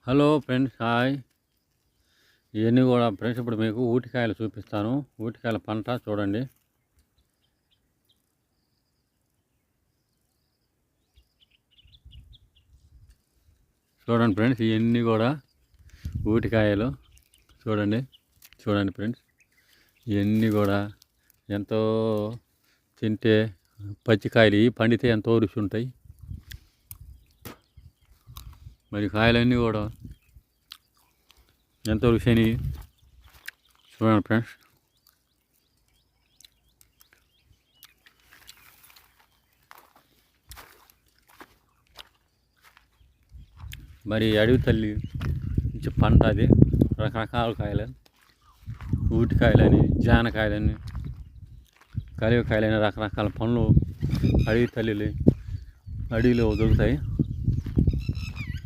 Hello friends, hi. ఇవన్నీ కూడా friends ఇప్పుడు మీకు ఊటికాయలు చూపిస్తాను. ఊటికాయల పంట చూడండి. చూడండి ఫ్రెండ్స్, ఇవన్నీ కూడా ఊటికాయలు చూడండి. చూడండి ఫ్రెండ్స్, ఇవన్నీ కూడా ఎంతో తింటే పచ్చికాయలు పండితే ఎంతో రుచి ఉంటాయి. మరి కాయలన్నీ కూడా ఎంతో రుచి అయినవి. చూడండి ఫ్రెండ్స్, మరి అడవి తల్లి నుంచి పంట అది. రకరకాల కాయలు, ఊటికాయలని, జానకాయలని, కలివకాయలని, రకరకాల పండ్లు అడవి తల్లి అడవిలో దొరుకుతాయి.